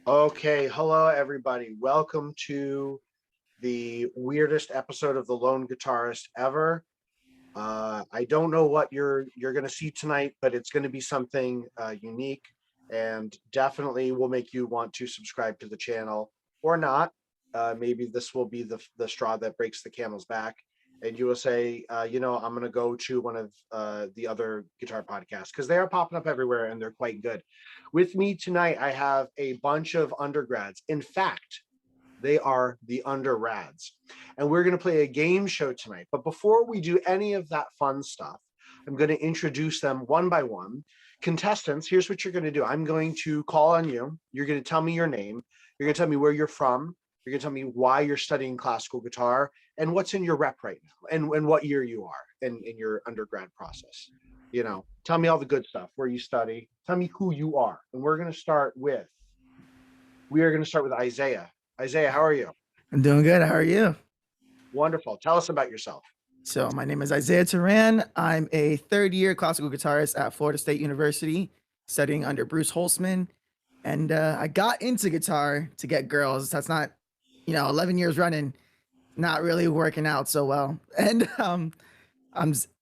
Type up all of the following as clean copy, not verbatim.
Okay, hello everybody. Welcome to the weirdest episode of The Lone Guitarist ever. I don't know what you're going to see tonight, but it's going to be something unique, and definitely will make you want to subscribe to the channel or not. Maybe this will be the straw that breaks the camel's back, and you will say, I'm going to go to one of the other guitar podcasts because they are popping up everywhere and they're quite good. With me tonight, I have a bunch of undergrads. In fact, they are the Underrads. And we're going to play a game show tonight. But before we do any of that fun stuff, I'm going to introduce them one by one. Contestants, here's what you're going to do. I'm going to call on you. You're going to tell me your name. You're going to tell me where you're from. You're going to tell me why you're studying classical guitar and what's in your rep right now and what year you are in your undergrad process. Tell me all the good stuff, where you study. Tell me who you are. And we are going to start with Isaiah. Isaiah, how are you? I'm doing good. How are you? Wonderful. Tell us about yourself. So, my name is Isaiah Turan. I'm a third-year classical guitarist at Florida State University, studying under Bruce Holtzman. And I got into guitar to get girls. That's not, 11 years running, not really working out so well. And I'm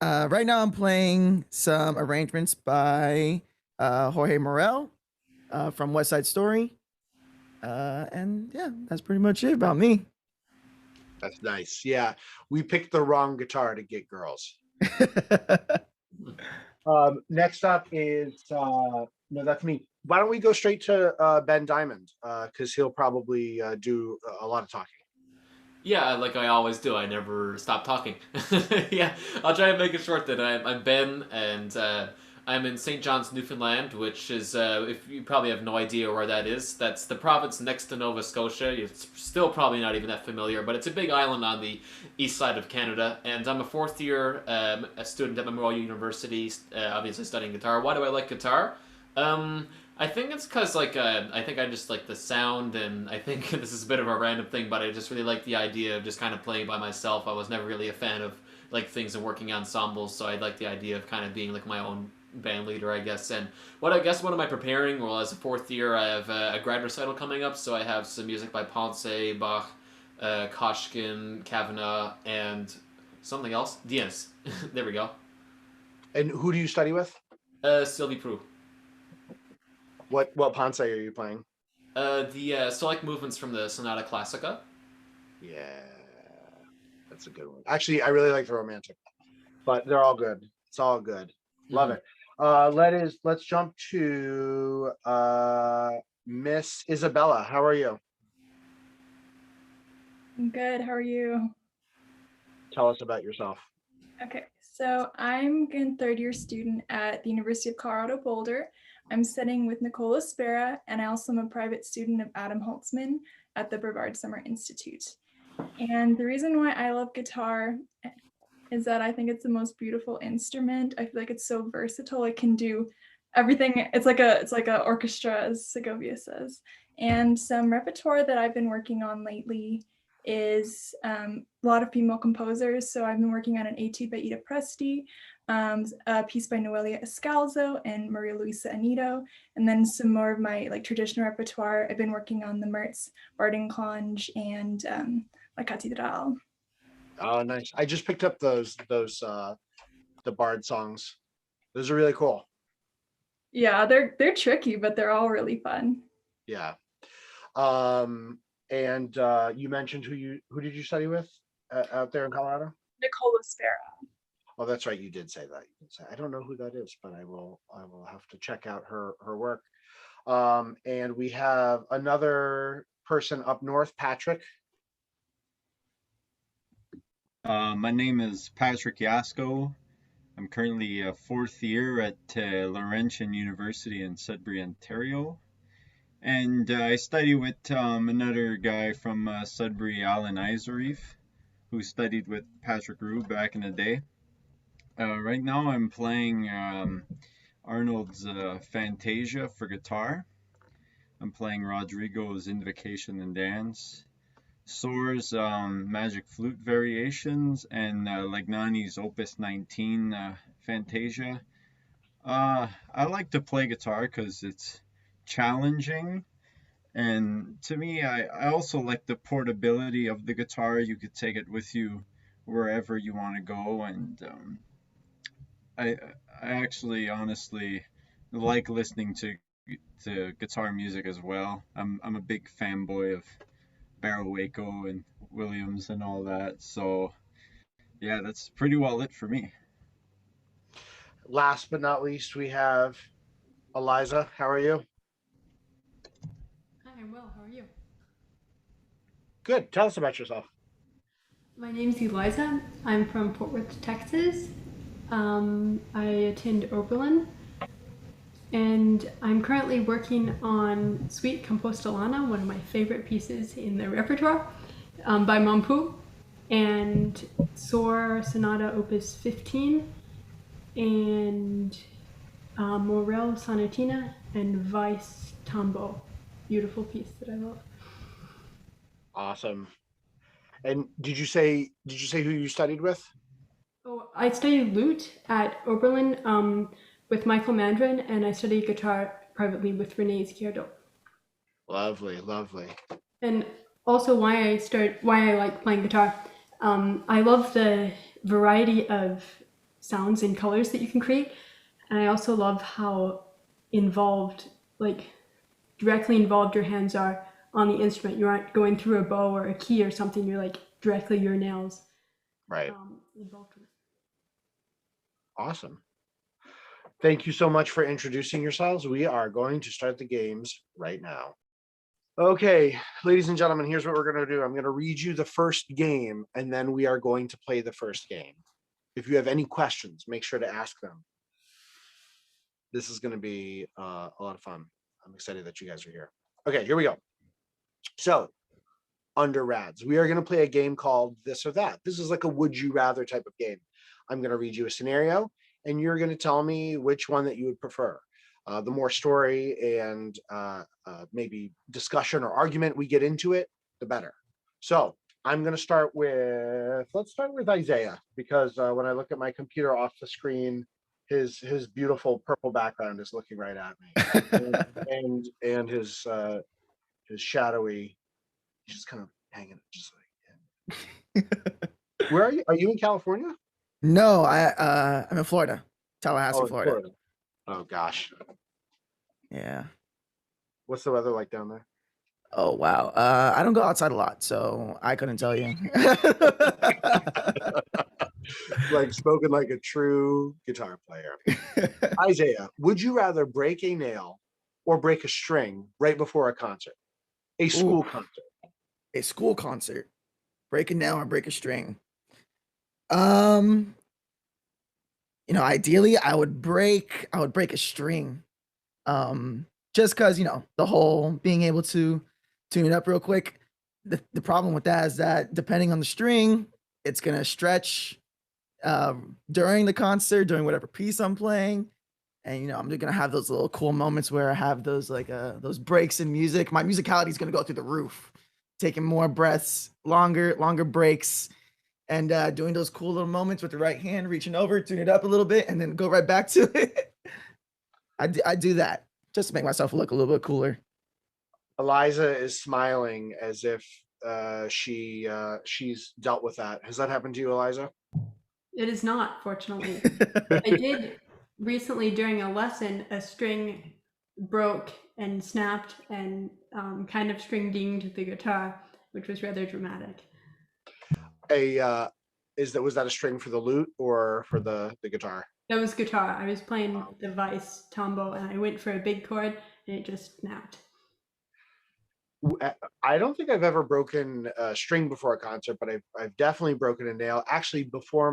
right now I'm playing some arrangements by Jorge Morel from West Side Story. And yeah, that's pretty much it about me. That's nice. Yeah, we picked the wrong guitar to get girls. Next up is no, that's me. Why don't we go straight to Ben Diamond? Because he'll probably do a lot of talking. Yeah, like I always do. I never stop talking. Yeah, I'll try to make it short then. I'm Ben, and I'm in St. John's, Newfoundland, which is, if you probably have no idea where that is, that's the province next to Nova Scotia. It's still probably not even that familiar, but it's a big island on the east side of Canada. And I'm a fourth year a student at Memorial University, obviously studying guitar. Why do I like guitar? I think it's because I think I just like the sound, and I think this is a bit of a random thing, but I just really like the idea of just kind of playing by myself. I was never really a fan of like things and working ensembles, so I like the idea of kind of being like my own band leader, I guess. And what am I preparing? Well, as a fourth year, I have a grad recital coming up, so I have some music by Ponce, Bach, Koshkin, Kavanagh, and something else. Diaz. There we go. And who do you study with? Sylvie Prou. What Ponce are you playing? The select movements from the Sonata Classica. Yeah, that's a good one. Actually, I really like the romantic, but they're all good. It's all good. Love it. Let's jump to Miss Isabella. How are you? I'm good. How are you? Tell us about yourself. Okay, so I'm a third-year student at the University of Colorado Boulder. I'm studying with Nicola Spera, and I also am a private student of Adam Holtzman at the Brevard Summer Institute. And the reason why I love guitar is that I think it's the most beautiful instrument. I feel like it's so versatile. It can do everything. It's like a orchestra, as Segovia says. And some repertoire that I've been working on lately is a lot of female composers. So I've been working on an etude by Ida Presti, a piece by Noelia Escalzo and Maria Luisa Anito, and then some more of my like traditional repertoire. I've been working on the Mertz, Bardinklange, and La Catedral. Oh, nice. I just picked up those the Bard songs. Those are really cool. Yeah, they're tricky, but they're all really fun. Yeah. And you mentioned who did you study with out there in Colorado? Nicola Spera. Oh, that's right. You did say that. I don't know who that is, but I will have to check out her work. And we have another person up north, Patrick. My name is Patrick Yasko. I'm currently a fourth year at Laurentian University in Sudbury, Ontario. And I study with another guy from Sudbury, Alan Iserreef, who studied with Patrick Roux back in the day. Right now I'm playing Arnold's Fantasia for guitar. I'm playing Rodrigo's Invocation and Dance, Soar's Magic Flute Variations, and Legnani's Opus 19 Fantasia. I like to play guitar because it's challenging And to me, I also like the portability of the guitar. You could take it with you wherever you want to go, and I I actually honestly like listening to guitar music as well. I'm a big fanboy of Barrow Waco and Williams and all that. So yeah, that's pretty well it for me. Last but not least, we have Eliza. How are you? Hi, I'm well. How are you? Good. Tell us about yourself. My name's Eliza. I'm from Fort Worth, Texas. I attend Oberlin, and I'm currently working on Suite Compostelana, one of my favorite pieces in the repertoire, by Mampu, and Soar Sonata Opus 15, and Morel Sonatina, and Vice Tambo. Beautiful piece that I love. Awesome. And did you say who you studied with? Oh, I studied lute at Oberlin with Michael Mandrin, and I studied guitar privately with Renee Izquierdo. Lovely, lovely. And also, why I like playing guitar. I love the variety of sounds and colors that you can create, and I also love how involved, like directly involved, your hands are on the instrument. You aren't going through a bow or a key or something. You're like directly your nails Right. involved with it. Awesome. Thank you so much for introducing yourselves. We are going to start the games right now. Okay, ladies and gentlemen, here's what we're going to do. I'm going to read you the first game, and then we are going to play the first game. If you have any questions, make sure to ask them. This is going to be a lot of fun. I'm excited that you guys are here. Okay, here we go. So, Underrads. We are going to play a game called This or That. This is like a would you rather type of game. I'm going to read you a scenario, and you're going to tell me which one that you would prefer. The more story and maybe discussion or argument we get into it, the better. So I'm going to start with, let's start with Isaiah, because when I look at my computer off the screen, his beautiful purple background is looking right at me, and his shadowy, he's just kind of hanging, just like. Where are you? Are you in California? No, I'm in Florida, Tallahassee, Oh, in Florida. Florida. Oh gosh, Yeah. what's the weather like down there? Oh wow. I don't go outside a lot, so I couldn't tell you. Like spoken like a true guitar player. Isaiah, would you rather break a nail or break a string right before a concert? A school Ooh, concert. a school concert. Break a nail or break a string. Um, ideally I would break a string. Just because, the whole being able to tune it up real quick. The problem with that is that depending on the string, it's gonna stretch during the concert, during whatever piece I'm playing. And I'm just gonna have those little cool moments where I have those those breaks in music. My musicality is gonna go through the roof, taking more breaths, longer breaks, and doing those cool little moments with the right hand, reaching over, tune it up a little bit, and then go right back to it. I do that just to make myself look a little bit cooler. Eliza is smiling as if she's dealt with that. Has that happened to you, Eliza? It is not, fortunately. I did recently during a lesson, a string broke and snapped and kind of string dinged the guitar, which was rather dramatic. Was that a string for the lute or for the guitar? That was guitar. I was playing the Vice Tombo and I went for a big chord and it just snapped. I don't think I've ever broken a string before a concert, but I've definitely broken a nail. Actually, before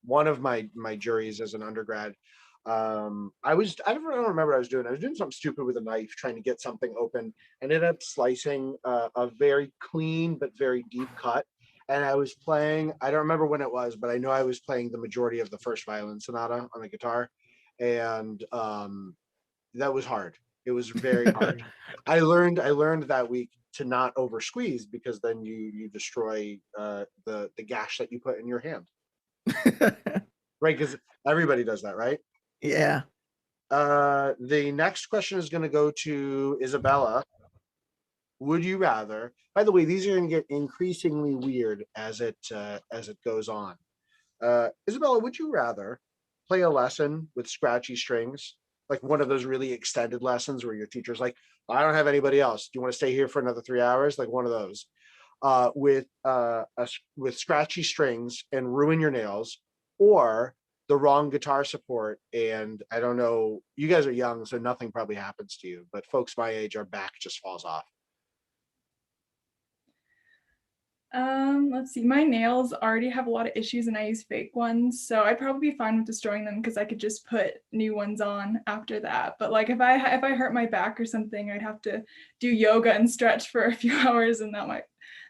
one of my juries as an undergrad, I don't remember what I was doing. I was doing something stupid with a knife, trying to get something open, and ended up slicing a very clean but very deep cut. And I was playing. I don't remember when it was, but I know I was playing the majority of the first violin sonata on the guitar, and that was hard. It was very hard. I learned that week to not over squeeze, because then you destroy the gash that you put in your hand. Right, because everybody does that, right? Yeah. The next question is going to go to Isabella. Would you rather? By the way, these are going to get increasingly weird as it goes on. Isabella, would you rather play a lesson with scratchy strings, like one of those really extended lessons where your teacher's like, "I don't have anybody else. Do you want to stay here for another 3 hours?" Like one of those, with scratchy strings and ruin your nails, or the wrong guitar support, and I don't know, you guys are young, so nothing probably happens to you, but folks my age, our back just falls off. Let's see. My nails already have a lot of issues and I use fake ones, so I'd probably be fine with destroying them because I could just put new ones on after that. But like if I hurt my back or something, I'd have to do yoga and stretch for a few hours, and that might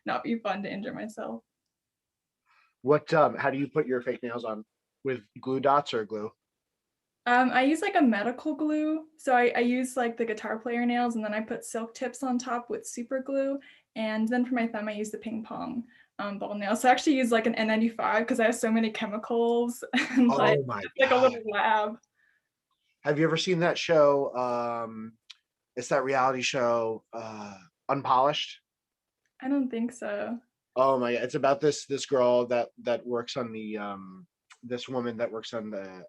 not be fun to injure myself. What how do you put your fake nails on? With glue dots or glue? I use like a medical glue. So I use like the guitar player nails, and then I put silk tips on top with super glue. And then for my thumb, I use the ping pong ball nail. So I actually use like an N95 because I have so many chemicals and like Oh my it's like a god. little lab. Have you ever seen that show? It's that reality show, Unpolished. I don't think so. Oh my god, it's about this girl that works on the this woman that works on the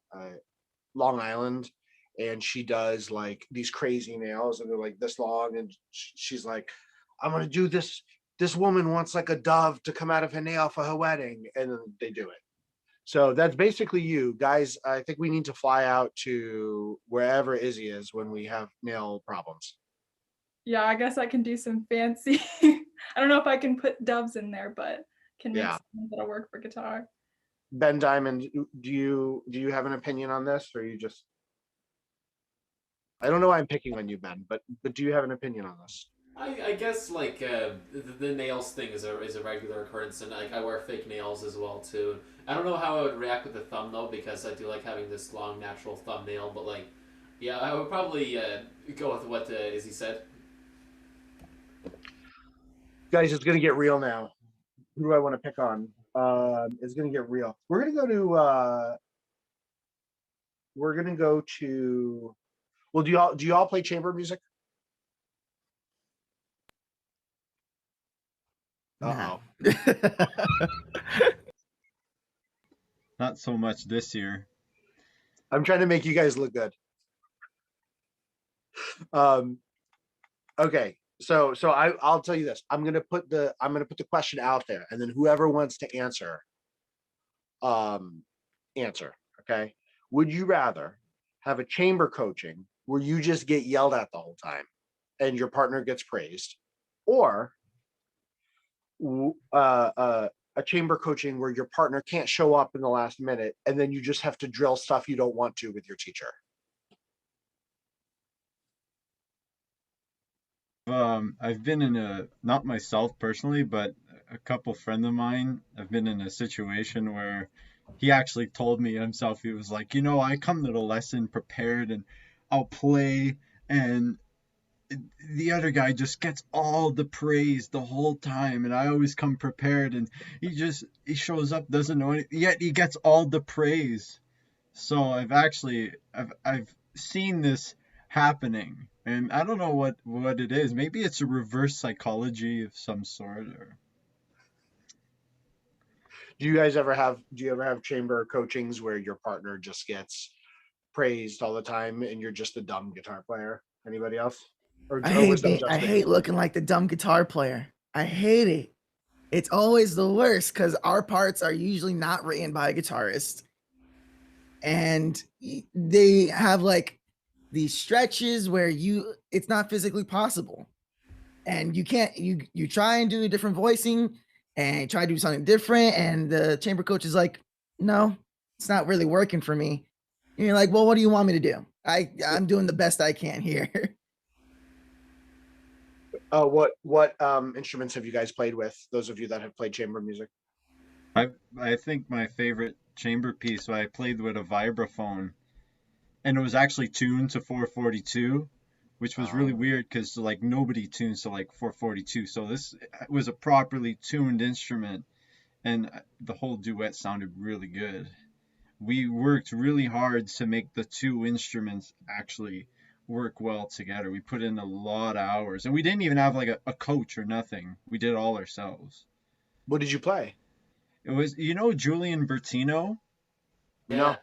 Long Island, and she does like these crazy nails, and they're like this long, and she's like, "I'm gonna do this. This woman wants like a dove to come out of her nail for her wedding," and then they do it. So that's basically you guys. I think we need to fly out to wherever Izzy is when we have nail problems. Yeah, I guess I can do some fancy. I don't know if I can put doves in there, but can make Yeah. something that'll work for guitar. Ben Diamond, do you have an opinion on this, or you just? I don't know why I'm picking on you, Ben, but do you have an opinion on this? I guess like the nails thing is a regular occurrence, and like I wear fake nails as well too. I don't know how I would react with the thumb though, because I do like having this long natural thumbnail. But like, yeah, I would probably go with what Izzy said. Guys, it's gonna get real now. Who do I want to pick on? It's gonna get real. We're gonna go to. Well, do y'all play chamber music? Nah. Uh-oh. Not so much this year. I'm trying to make you guys look good. Okay. So I'll tell you this. I'm gonna put the question out there, and then whoever wants to answer, answer. Okay. Would you rather have a chamber coaching where you just get yelled at the whole time and your partner gets praised, or a chamber coaching where your partner can't show up in the last minute and then you just have to drill stuff you don't want to with your teacher? I've been in not myself personally, but a couple friend of mine. I've been in a situation where he actually told me himself. He was like, I come to the lesson prepared and I'll play, and the other guy just gets all the praise the whole time, and I always come prepared, and he shows up, doesn't know anything, yet he gets all the praise. So I've seen this happening, and I don't know what it is. Maybe it's a reverse psychology of some sort, or Do you ever have chamber coachings where your partner just gets praised all the time and you're just a dumb guitar player? Anybody else? Or was that just I me? hate looking like the dumb guitar player. I hate it. It's always the worst because our parts are usually not written by a guitarist. And they have like these stretches where it's not physically possible. And you can't, you try and do a different voicing and try to do something different. And the chamber coach is like, no, it's not really working for me. And you're like, well, what do you want me to do? I'm doing the best I can here. What instruments have you guys played with? Those of you that have played chamber music. I think my favorite chamber piece I played with a vibraphone, and it was actually tuned to 442, which was really weird because like nobody tunes to like 442. So this was a properly tuned instrument, and the whole duet sounded really good. we worked really hard to make the two instruments actually work well together. We put in a lot of hours, and we didn't even have like a coach or nothing. We did it all ourselves. What did you play? It was, Julian Bertino. Yeah. No.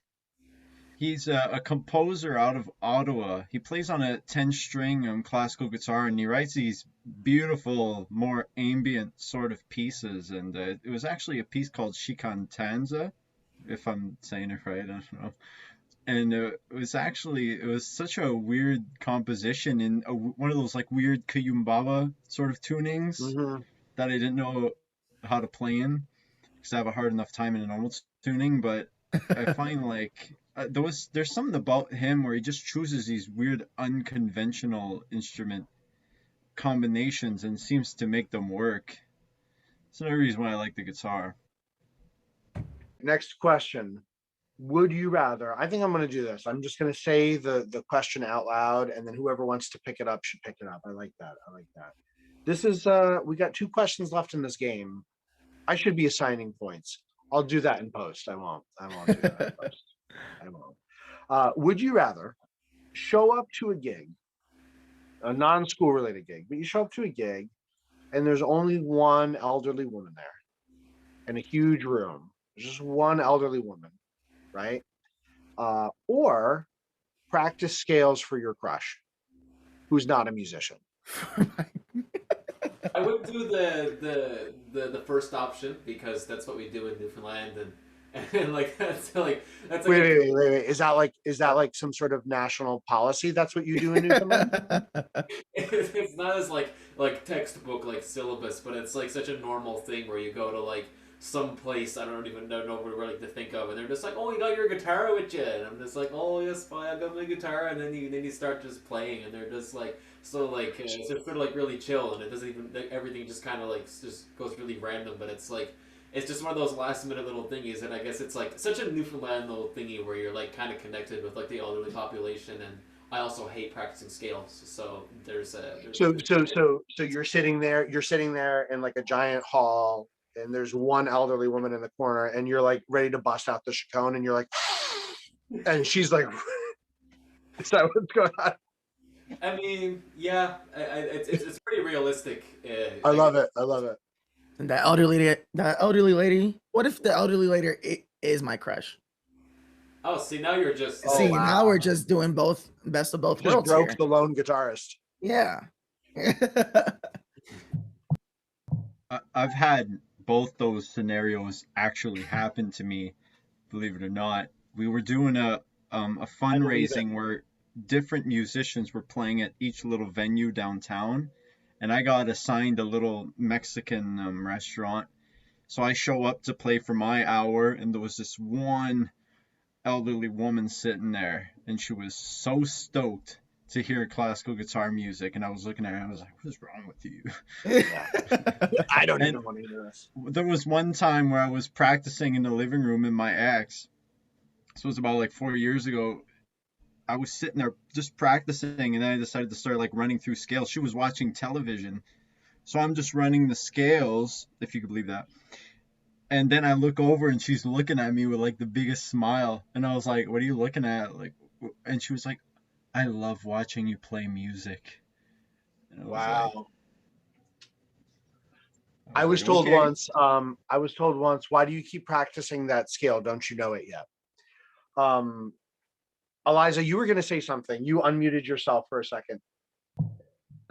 He's a composer out of Ottawa. He plays on a 10-string classical guitar, and he writes these beautiful, more ambient sort of pieces. And it was actually a piece called Shikantanza, if I'm saying it right. I don't know. And it was such a weird composition in one of those like weird Kayumbaba sort of tunings Hmm. that I didn't know how to play in because I have a hard enough time in a normal tuning. But I find like there's something about him where he just chooses these weird unconventional instrument combinations and seems to make them work. It's another reason why I like the guitar. Next question. Would you rather? I think I'm going to do this. I'm just going to say the question out loud, and then whoever wants to pick it up should pick it up. I like that. I like that. This is we got 2 questions left in this game. I should be assigning points. I'll do that in post. I won't. I won't do that in post. I won't. Would you rather show up to a gig, a non-school related gig, but you show up to a gig and there's only one elderly woman there in a huge room? There's just one elderly woman, right? Or practice scales for your crush, who's not a musician. I would do the first option because that's what we do in Newfoundland, and like that's like Wait. Is that like some sort of national policy? That's what you do in Newfoundland? it's not as like textbook like syllabus, but it's like such a normal thing where you go to like some place I don't even know where like to think of, and they're just like, oh, you got your guitar with you, and I'm just like, oh yes, fine, I got my guitar, and then you start just playing, and they're just like it's sort of like really chill, and it doesn't even everything just kind of like just goes really random, but it's like. It's just one of those last minute little thingies, and I guess it's like such a Newfoundland little thingy where you're like kind of connected with like the elderly population, and I also hate practicing scales, so there's a. So you're sitting there in like a giant hall, and there's one elderly woman in the corner, and you're like ready to bust out the chaconne, and you're like, and she's like, is that what's going on? I mean, yeah, it's pretty realistic. I love it. I love it. And that elderly lady. What if the elderly lady is my crush? Oh, see, now you're just. Oh, See, wow. now we're just doing best of both Just worlds broke here. the lone guitarist. Yeah. I've had both those scenarios actually happen to me, believe it or not. We were doing a fundraising where different musicians were playing at each little venue downtown, and I got assigned a little Mexican restaurant. So I show up to play for my hour, and there was this one elderly woman sitting there, and she was so stoked to hear classical guitar music, and I was looking at her, and I was like, what is wrong with you? I don't And- even want to hear this. There was one time where I was practicing in the living room in my ex. This was about like 4 years ago. I was sitting there just practicing, and then I decided to start like running through scales. She was watching television, so I'm just running the scales, if you could believe that. And then I look over, and she's looking at me with like the biggest smile, and I was like, "What are you looking at?" Like, and she was like, "I love watching you play music." And Wow. I was was like, told "Okay." once, why do you keep practicing that scale? Don't you know it yet? Eliza, you were going to say something. You unmuted yourself for a second.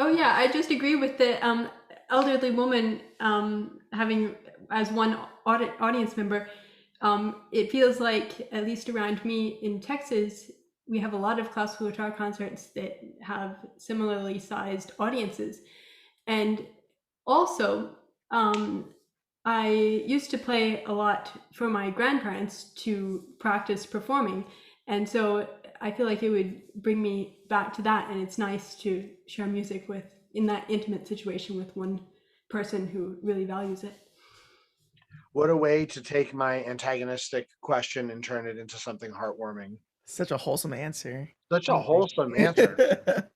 Oh yeah, I just agree with the elderly woman having as one audience member. It feels like, at least around me in Texas, we have a lot of classical guitar concerts that have similarly sized audiences. And also, I used to play a lot for my grandparents to practice performing. And so I feel like it would bring me back to that. And it's nice to share music in that intimate situation with one person who really values it. What a way to take my antagonistic question and turn it into something heartwarming. Such a wholesome answer. Such a wholesome answer.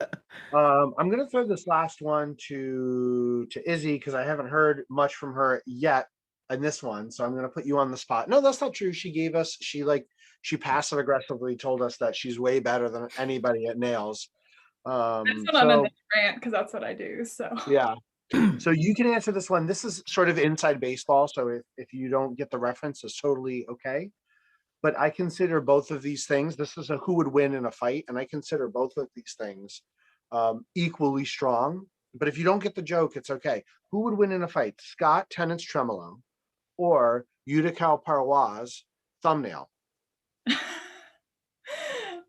I'm going to throw this last one to Izzy because I haven't heard much from her yet in this one. So I'm going to put you on the spot. No, that's not true. She she passive aggressively told us that she's way better than anybody at nails. I just went on a rant because that's what I do. So Yeah. So you can answer this one. This is sort of inside baseball. So if you don't get the reference, it's totally okay. But I consider both of these things. This is a who would win in a fight, and I consider both of these things equally strong. But if you don't get the joke, it's okay. Who would win in a fight? Scott Tennant's tremolo or Utica Parwa's thumbnail?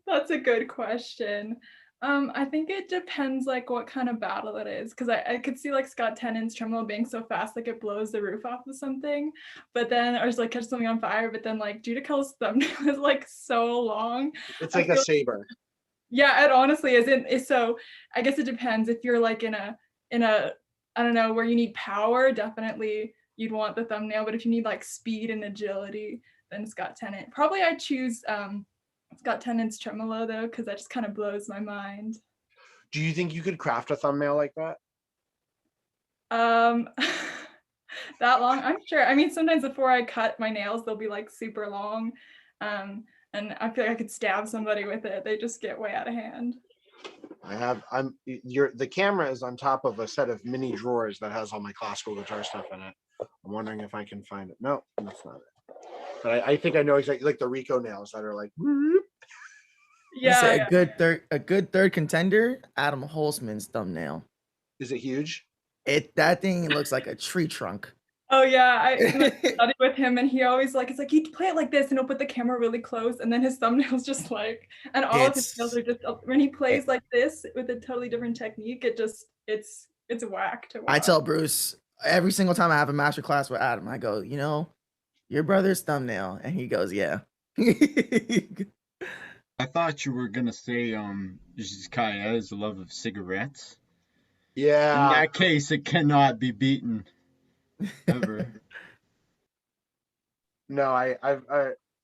that's a good question. I think it depends like what kind of battle it is, because I could see like Scott Tennant's tremolo being so fast like it blows the roof off of something, but then or just like catch something on fire. But then like Judica's thumbnail is like so long. It's like a saber. Yeah, it honestly is. So I guess it depends. If you're like in a I don't know, where you need power, definitely you'd want the thumbnail. But if you need like speed and agility, then Scott Tennant. Probably I'd choose Scott Tennant's tremolo though, because that just kind of blows my mind. Do you think you could craft a thumbnail like that? That long? I'm sure. I mean, sometimes before I cut my nails, they'll be like super long. And I feel like I could stab somebody with it. They just get way out of hand. The camera is on top of a set of mini drawers that has all my classical guitar stuff in it. I'm wondering if I can find it. No, that's not it. But I think I know exactly, like the Rico nails that are like. Whoop. Yeah, a good third contender, Adam Holzman's thumbnail. Is it huge? That thing looks like a tree trunk. Oh yeah, I studied with him, and he always like, it's like you play it like this, and he'll put the camera really close, and then his thumbnails just like, and all of his nails are just when he plays like this with a totally different technique. It's whack to watch. I tell Bruce every single time I have a master class with Adam, I go, you know, your brother's thumbnail, and he goes, yeah. I thought you were gonna say Kaya's love of cigarettes. Yeah. In that case, it cannot be beaten. Ever. No, I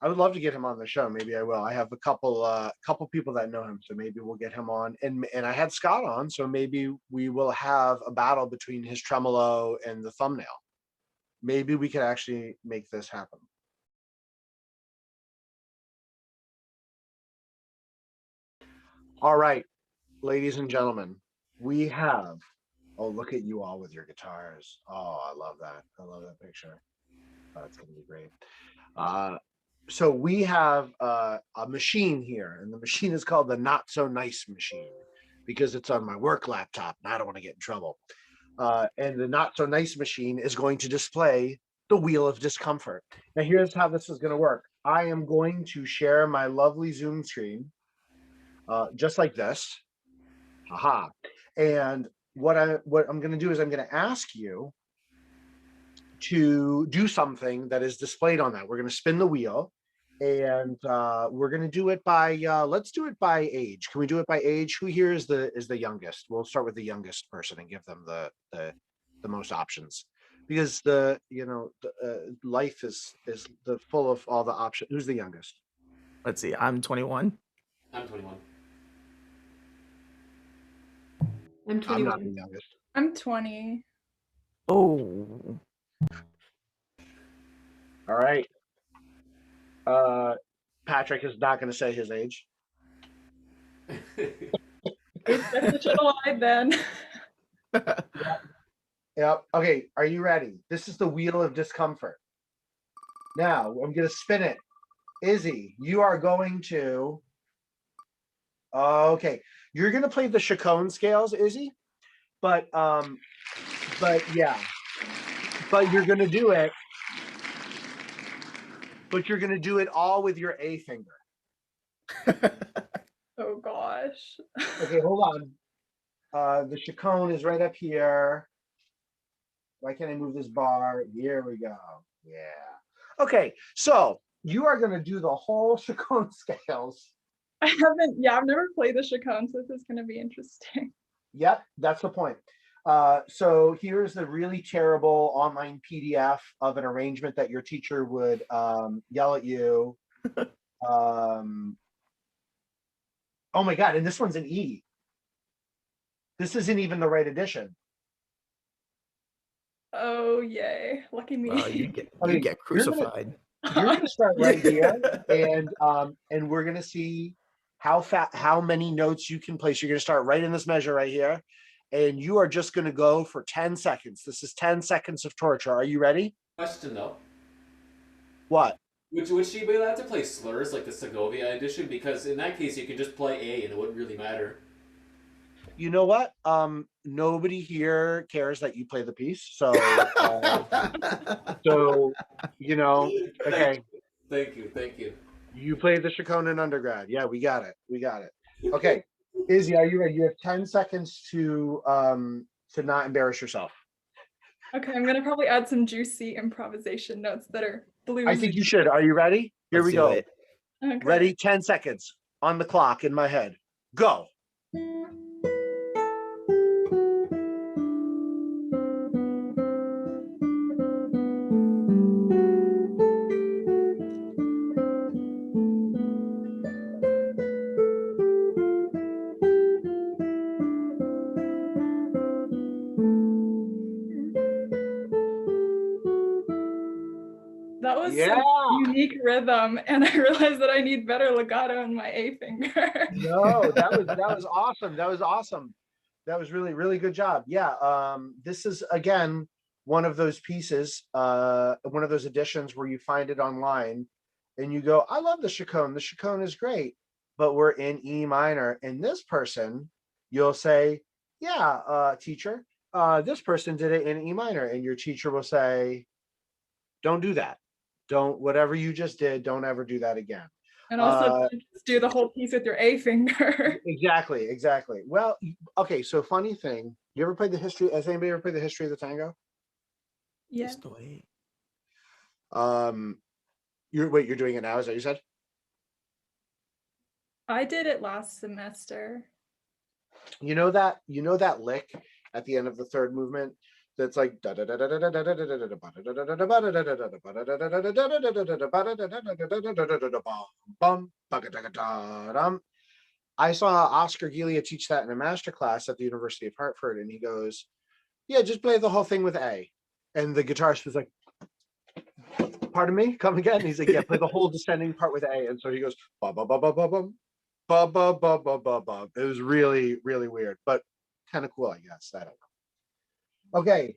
would love to get him on the show. Maybe I will. I have a couple people that know him, so maybe we'll get him on. And I had Scott on, so maybe we will have a battle between his tremolo and the thumbnail. Maybe we could actually make this happen. All right, ladies and gentlemen, we have. Oh, look at you all with your guitars. Oh, I love that. I love that picture. Oh, it's gonna be great. So we have a machine here, and the machine is called the Not So Nice machine because it's on my work laptop, and I don't want to get in trouble. And the Not So Nice machine is going to display the wheel of discomfort. Now, here's how this is going to work. I am going to share my lovely Zoom screen, just like this. Haha. And what I'm going to do is I'm going to ask you to do something that is displayed on that. We're going to spin the wheel, and we're going to do it by let's do it by age. Can we do it by age? Who here is the youngest? We'll start with the youngest person and give them the most options, because life is the full of all the options. Who's the youngest? Let's see. I'm 21. I'm 21. I'm 21. I'm not the youngest. I'm 20. Oh. All right. Patrick is not going to say his age. It's should have lied then. Yep. Okay. Are you ready? This is the wheel of discomfort. Now I'm going to spin it. Izzy, you are going to. Okay, you're going to play the Chacon scales, Izzy, but yeah, but you're going to do it. But you're going to do it all with your A finger. Oh gosh. Okay, hold on. The Chacon is right up here. Why can't I move this bar? Here we go. Yeah. Okay, so you are going to do the whole Chacon scales. I've never played the Chacon, so this is going to be interesting. Yep, that's the point. So here's the really terrible online PDF of an arrangement that your teacher would yell at you. Oh my God, and this one's an E. This isn't even the right edition. Oh yay, lucky me. You get crucified. You're gonna start right here, and we're gonna see how many notes you can place. You're gonna start right in this measure right here, and you are just gonna go for 10 seconds. This is 10 seconds of torture. Are you ready? Question though. What? Would she be allowed to play slurs like the Segovia edition? Because in that case, you could just play A and it wouldn't really matter. You know what? Nobody here cares that you play the piece. So, you know, okay. Thank you. You played the Chaconan undergrad. Yeah, we got it. Okay. Izzy, are you ready? You have 10 seconds to not embarrass yourself. Okay, I'm gonna probably add some juicy improvisation notes that are blues. I think you should. Are you ready? Here we go. It. Okay. Ready? 10 seconds on the clock in my head. Go. That was Yeah. some unique rhythm, and I realized that I need better legato in my A finger. No, that was awesome. That was really, really good job. Yeah. This is again one of those pieces, one of those editions where you find it online and you go, I love the Chaconne. The Chaconne is great, but we're in E minor. And this person, you'll say, yeah, teacher, this person did it in E minor. And your teacher will say, don't do that. Don't, whatever you just did, don't ever do that again. And also just do the whole piece with your A finger. Exactly. Well, okay, so funny thing, you ever played the history, has anybody ever played the history of the tango? Yeah. You're doing it now, is that what you said? I did it last semester. You know that lick at the end of the third movement that's like I saw Oscar Gilia teach that in a master class at the University of Hartford, and he goes, yeah, just play the whole thing with A. And the guitarist was like, pardon me, come again? And he's like, yeah, play the whole descending part with A. And so he goes, ba ba ba ba ba bum, ba ba ba ba ba ba. It was really, really weird, but kind of cool, I guess. I don't know. Okay,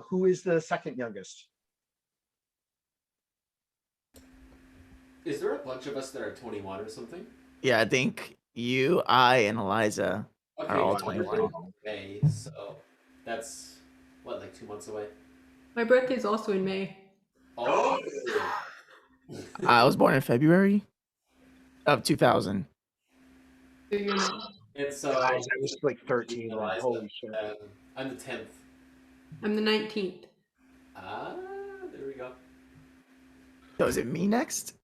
who is the second youngest? Is there a bunch of us that are 21 or something? Yeah, I think you, I, and Eliza Okay, are all my 21. birthday's in May, so that's what, like 2 months away. My birthday's also in May. Oh, I was born in February of 2000. So you know. and so Guys, I was like 13. Eliza, Holy shit. I'm the 10th. I'm the 19th. Ah, there we go. So is it me next?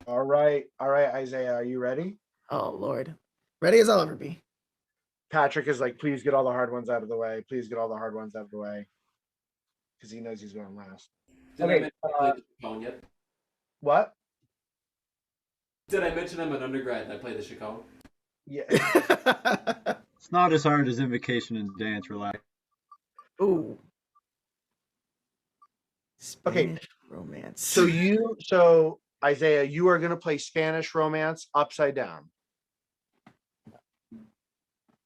All right, Isaiah, are you ready? Oh, Lord. Ready as I'll ever be. Patrick is like, please get all the hard ones out of the way. Please get all the hard ones out of the way. Because he knows he's going last. Did Okay, I mention I played the Chaconne yet? What? Did I mention I'm an undergrad and I play the Chaconne? Yeah. It's not as hard as Invocation and Dance, relax. Ooh. Okay. Spanish romance. So Isaiah, you are going to play Spanish Romance upside down.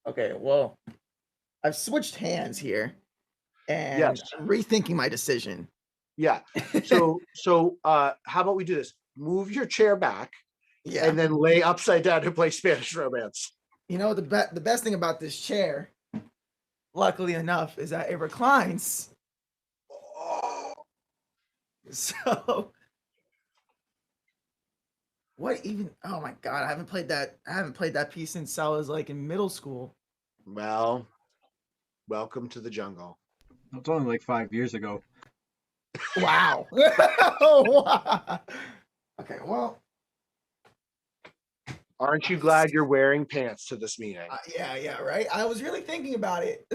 Okay, well, I've switched hands here and Yes. I'm rethinking my decision. Yeah. So how about we do this? Move your chair back Yeah. and then lay upside down to play Spanish Romance. You know, the best thing about this chair, luckily enough, is that it reclines. So what even, oh my God, I haven't played that piece since I was like in middle school. Well, welcome to the jungle. It's only like 5 years ago. Wow. Wow. Okay, well, Aren't you glad you're wearing pants to this meeting? yeah, right. I was really thinking about it.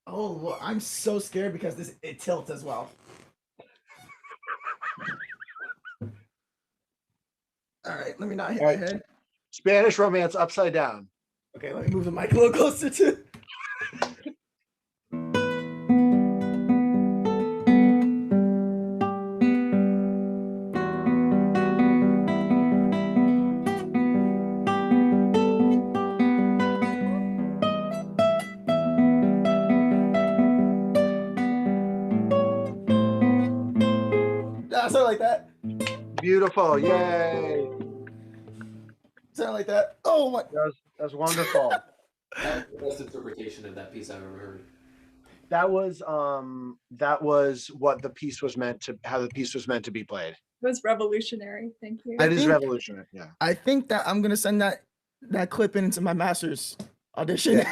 Oh, well, I'm so scared because it tilts as well. All right, let me not hit my head. Spanish Romance upside down. Okay, let me move the mic a little closer to. Something like that. Beautiful. Yay. Something like that. Oh my. That's wonderful. That was the best interpretation of that piece I've ever heard. That was what the piece was meant to, how the piece was meant to be played. It was revolutionary. Thank you. It is think- revolutionary. Yeah. I think that I'm gonna send that clip into my master's audition.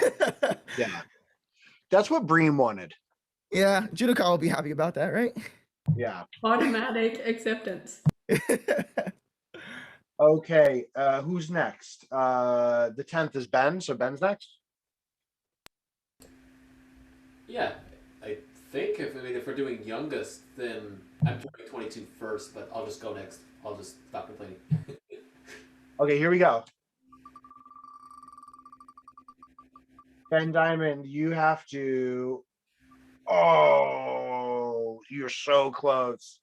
Yeah. That's what Bream wanted. Yeah, Judica will be happy about that, right? Yeah. Automatic acceptance. Okay. Who's next? The 10th is Ben. So Ben's next. Yeah, I think if we're doing youngest, then I'm turning 22 first, but I'll just go next. I'll just stop complaining. Okay, here we go. Ben Diamond, you have to. Oh, you're so close.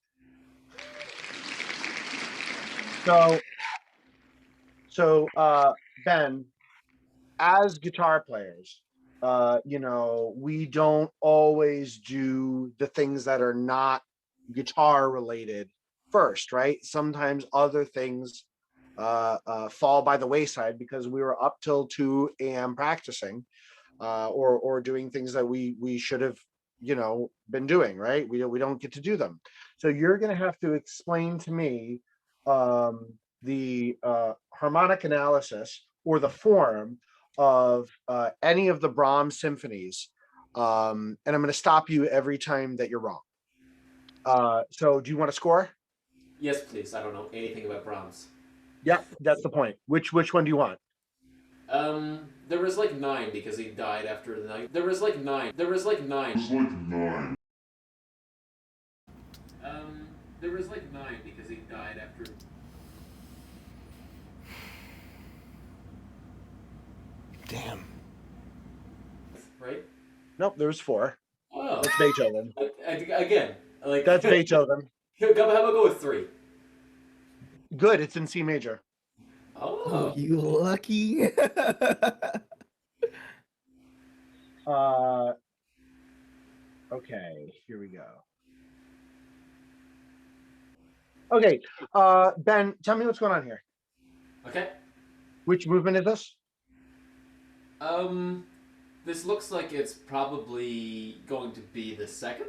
So, Ben, as guitar players, we don't always do the things that are not guitar related first, right? Sometimes other things fall by the wayside because we were up till 2 a.m. practicing, or doing things that we should have, been doing, right? We don't get to do them. So you're going to have to explain to me the harmonic analysis or the form of any of the Brahms symphonies, and I'm going to stop you every time that you're wrong. So do you want to score? Yes, please. I don't know anything about Brahms. Yeah, that's the point. Which one do you want? There was like 9 because he died after the night. There was like 9. There was like 9. There was like 9 because he died after. Damn. Right? Nope, there was 4. Oh. That's Beethoven. Again, like That's Beethoven. How about go with 3? Good, it's in C major. Oh, you lucky. Okay, here we go. Okay, Ben, tell me what's going on here. Okay. Which movement is this? This looks like it's probably going to be the 2nd.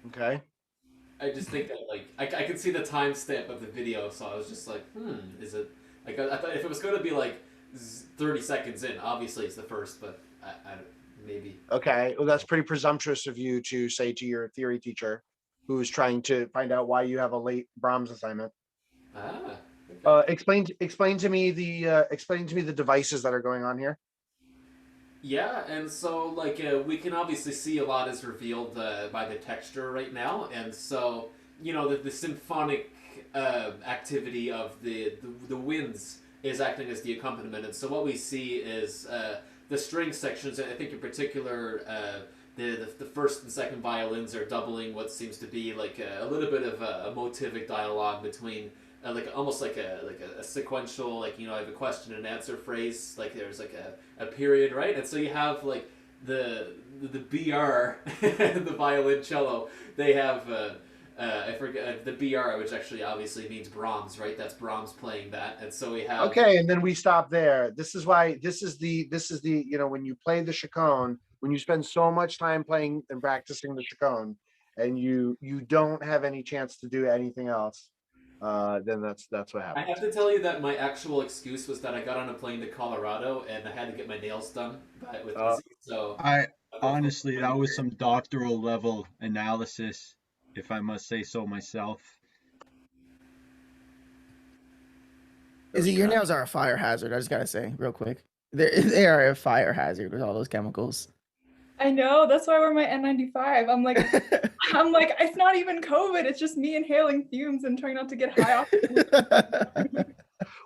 Okay. I just think that, like, I can see the timestamp of the video, so I was just like, is it, like, I thought if it was going to be, like, 30 seconds in, obviously it's the 1st, but I maybe. Okay, well, that's pretty presumptuous of you to say to your theory teacher who's trying to find out why you have a late Brahms assignment. Okay. Explain to me the devices that are going on here. Yeah, and so, like, we can obviously see a lot is revealed by the texture right now, and so, the symphonic activity of the winds is acting as the accompaniment, and so what we see is the string sections. I think in particular, the first and second violins are doubling what seems to be like a little bit of a motivic dialogue between. Like almost like a sequential, like, I have a question and answer phrase, like there's like a period, right? And so you have like the BR and the violoncello, they have I forget the BR, which actually obviously means Brahms, right? That's Brahms playing that. And so we have. Okay, and then we stop there. This is the when you play the chaconne, when you spend so much time playing and practicing the chaconne and you don't have any chance to do anything else, then that's what happens. I have to tell you that my actual excuse was that I got on a plane to Colorado and I had to get my nails done with Lizzie, so Honestly, that was some doctoral level analysis, if I must say so myself. Izzy, your nails are a fire hazard. I just gotta say, real quick, they are a fire hazard with all those chemicals. I know, that's why I wear my N95. I'm like, it's not even COVID. It's just me inhaling fumes and trying not to get high off.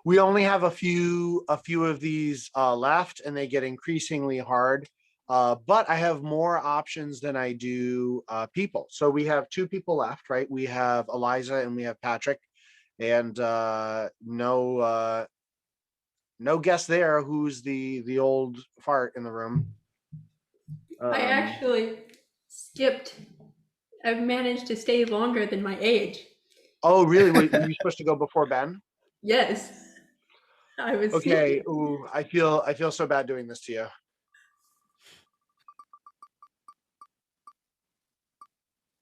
We only have a few of these left, and they get increasingly hard. But I have more options than I do people. So we have 2 people left, right? We have Eliza and we have Patrick, and no guess there who's the old fart in the room. I actually skipped I've managed to stay longer than my age. Oh, really? Were you supposed to go before Ben? Yes, I was Okay. sleeping. Ooh, I feel so bad doing this to you.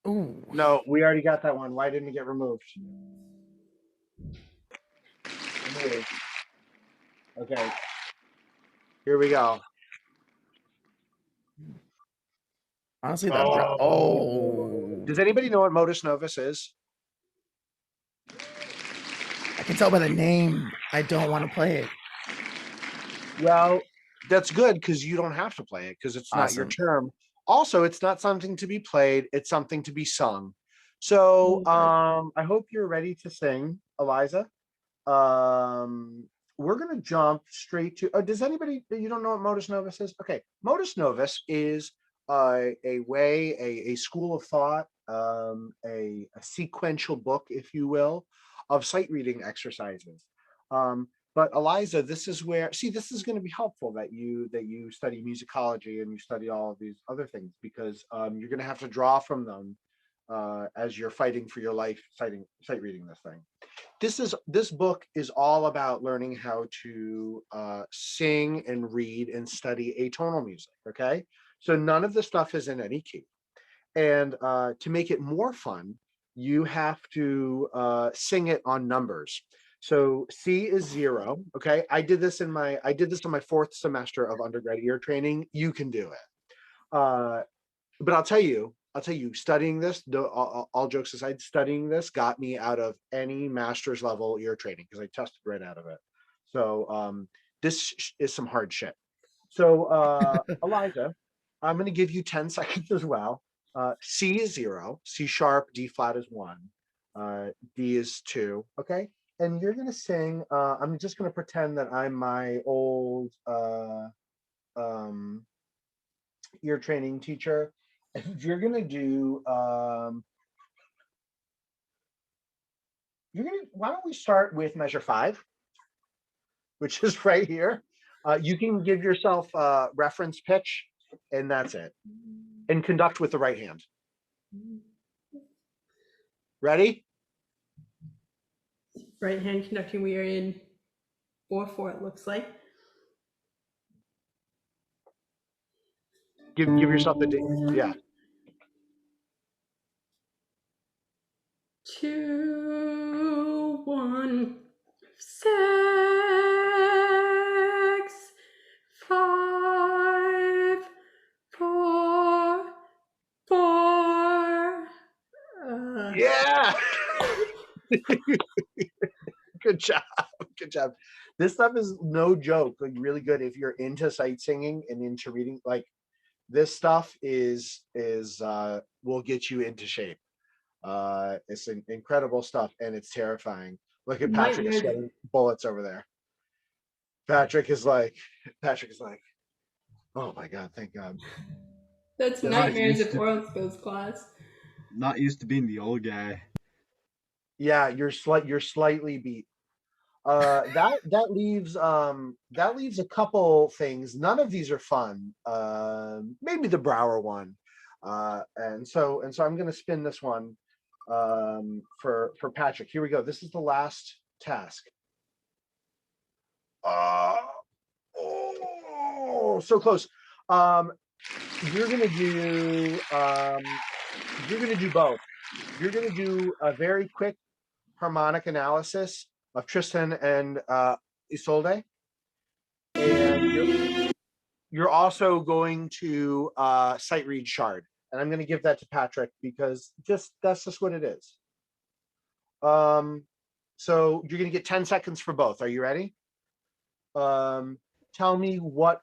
Ooh. No, we already got that one. Why didn't it get removed? Removed. Okay. Here we go. Honestly, Oh. oh. Does anybody know what Modus Novus is? I can tell by the name. I don't want to play it. Well, that's good because you don't have to play it because it's not your Awesome. term. Also, it's not something to be played, it's something to be sung. So I hope you're ready to sing, Eliza. Um, we're gonna jump straight to does anybody you don't know what Modus Novus is? Okay, Modus Novus is a way, a school of thought, a sequential book, if you will, of sight reading exercises. But Eliza, this is where this is going to be helpful that you study musicology and you study all of these other things because you're going to have to draw from them as you're fighting for your life, sight reading this thing. This book is all about learning how to sing and read and study atonal music. Okay, so none of the stuff is in any key, and to make it more fun, you have to sing it on numbers. So C is 0. Okay, I did this in my fourth semester of undergrad ear training. You can do it. But I'll tell you, studying this, all jokes aside, studying this got me out of any master's level ear training because I tested right out of it. So this is some hard shit. So Eliza, I'm going to give you 10 seconds as well. C is 0, C sharp, D flat is 1, D is 2. Okay, and you're going to sing. I'm just going to pretend that I'm my old um, ear training teacher. You're gonna do why don't we start with measure 5, which is right here. You can give yourself reference pitch, and that's it. And conduct with the right hand. Ready? Right hand conducting, we are in 4/4, it looks like. Give yourself the yeah. 2, 1, 6, 5, 4, 4. Yeah. Good job. Good job. This stuff is no joke. Like really good if you're into sight singing and into reading. Like this stuff is will get you into shape. It's incredible stuff and it's terrifying. Look at Patrick is Nightmares. sweating bullets over there. Patrick is like, oh my God, thank God. That's Not nightmares used of to- oral skills class. Not used to being the old guy. Yeah, you're slightly beat. That leaves a couple things. None of these are fun. Maybe the Brower one. And so I'm gonna spin this one for Patrick. Here we go. This is the last task. Oh, so close. Um, you're gonna do both. You're gonna do a very quick harmonic analysis of Tristan and Isolde, and you're also going to sight read Shard, and I'm going to give that to Patrick because that's just what it is. So you're going to get 10 seconds for both. Are you ready? Tell me what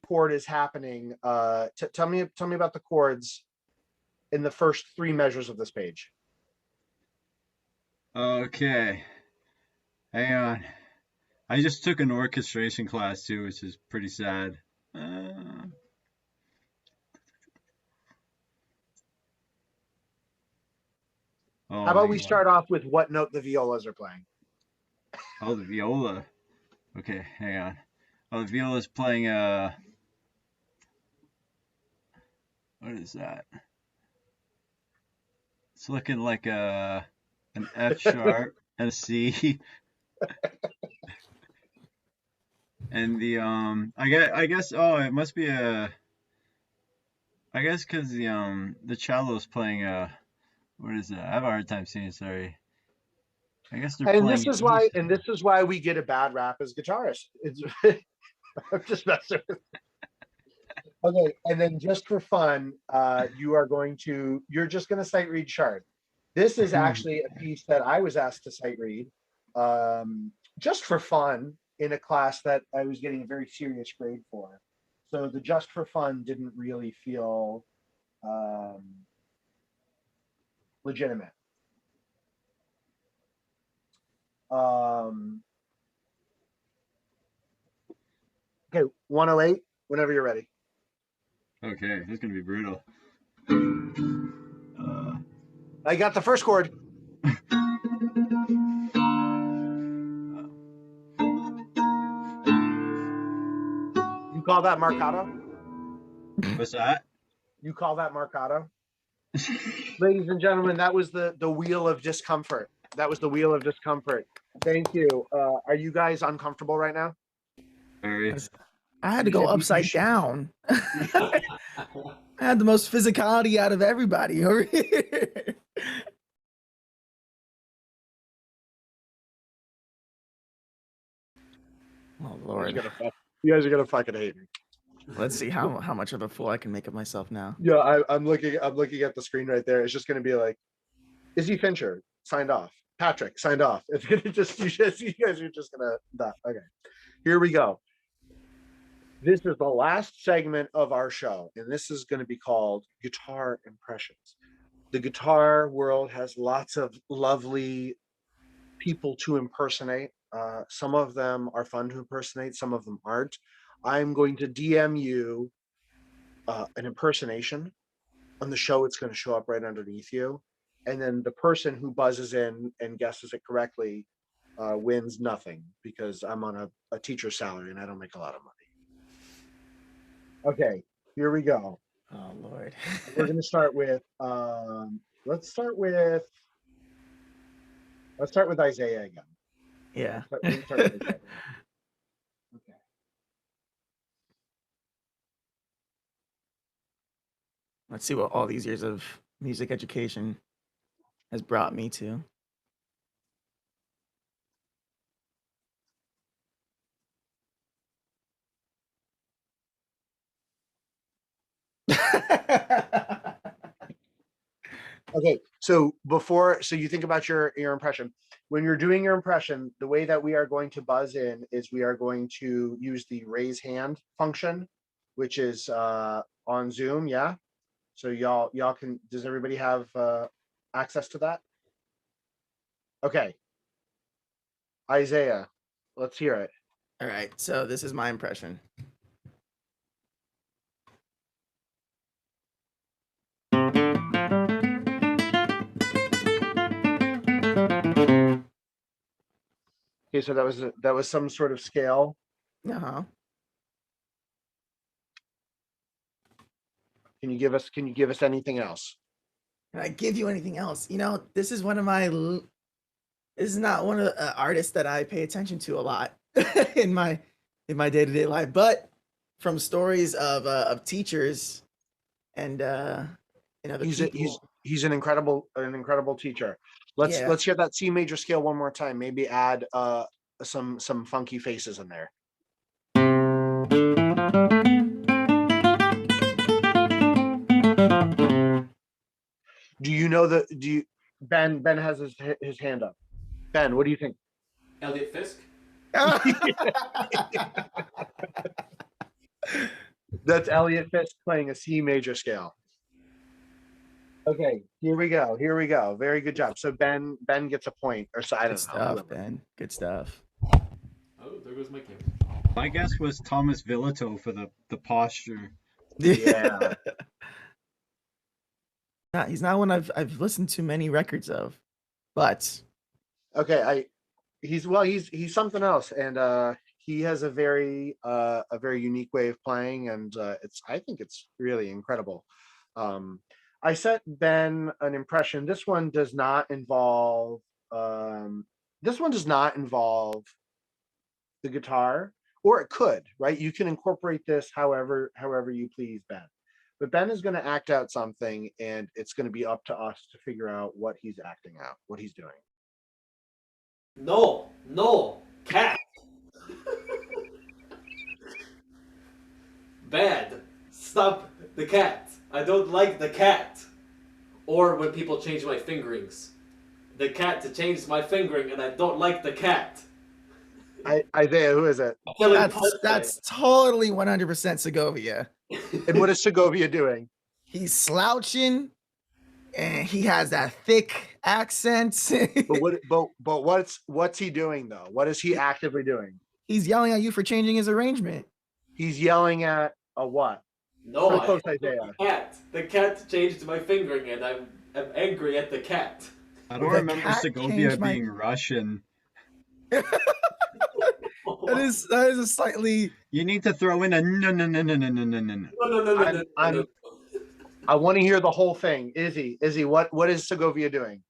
chord is happening. Tell me about the chords in the first 3 measures of this page. Okay, hang on. I just took an orchestration class too, which is pretty sad. How about we start off with what note the violas are playing? Oh, the viola. Okay, hang on. Oh, the viola's playing what is that? It's looking like an F sharp and a C. And the I guess oh it must be a I guess because the cello's playing what is it? I have a hard time saying it, sorry. I guess they're And playing E. this is why we get a bad rap as guitarists. It's I'm just messing with. Okay, and then just for fun, you're just going to sight read Shard. This is actually a piece that I was asked to sight read, just for fun in a class that I was getting a very serious grade for. So the just for fun didn't really feel legitimate. Okay, 108, whenever you're ready. Okay, this is gonna be brutal. I got the first chord. You call that marcato? What's that? You call that marcato? Ladies and gentlemen, that was the wheel of discomfort. That was the wheel of discomfort. Thank you. Are you guys uncomfortable right now? Very. I had to go upside down. I had the most physicality out of everybody over here. Oh Lord. You guys are gonna fucking hate me. Let's see how much of a fool I can make of myself now. Yeah, I'm looking at the screen right there. It's just gonna be like, Izzy Fincher signed off. Patrick signed off. It's gonna you guys are just gonna okay. Here we go. This is the last segment of our show, and this is going to be called Guitar Impressions. The guitar world has lots of lovely people to impersonate. Some of them are fun to impersonate, some of them aren't. I'm going to DM you an impersonation. On the show, it's going to show up right underneath you. And then the person who buzzes in and guesses it correctly wins nothing, because I'm on a teacher's salary and I don't make a lot of money. Okay, here we go. Oh Lord. We're going to start with let's start with Isaiah again. Yeah. Let's start with Isaiah. Okay. Let's see what all these years of music education has brought me to. Okay, so you think about your impression. When you're doing your impression, the way that we are going to buzz in is we are going to use the raise hand function, which is on Zoom. Yeah. So y'all can. Does everybody have access to that? Okay. Isaiah, let's hear it. All right, so this is my impression. Okay, so that was some sort of scale. Uh-huh. Can you give us anything else? Can I give you anything else? You know, this is one of my. This is not one of the artists that I pay attention to a lot in my day-to-day life, but from stories of teachers and he's an incredible teacher. Let's hear that C major scale one more time. Maybe add some funky faces in there. Do you know Ben has his hand up. Ben, what do you think? Elliot Fisk. That's Elliot Fisk playing a C major scale. Okay, here we go. Very good job. So Ben gets a point, or so I don't know. Good stuff, Ben. Good stuff. Oh, there goes my camera. My guess was Thomas Villito for the posture. Yeah. He's not one I've listened to many records of, but okay, he's something else, and he has a very unique way of playing, and I think it's really incredible. I sent Ben an impression. This one does not involve the guitar, or it could, right? You can incorporate this however you please, Ben. But Ben is going to act out something, and it's going to be up to us to figure out what he's acting out, what he's doing. No, cat. Bad. Stop the cat. I don't like the cat. Or when people change my fingerings. The cat changes my fingering, and I don't like the cat. Isaiah, who is it? That's totally 100% Segovia. And what is Segovia doing? He's slouching, and he has that thick accent. But what's he doing though? What is he actively doing? He's yelling at you for changing his arrangement. He's yelling at a what? No, I Close, hate Isaiah. the cat. The cat changed my fingering, and I'm angry at the cat. I don't The remember cat Segovia changed my- being Russian. That is a slightly. You need to throw in a no. No. I want to hear the whole thing. Izzy, what is Segovia doing?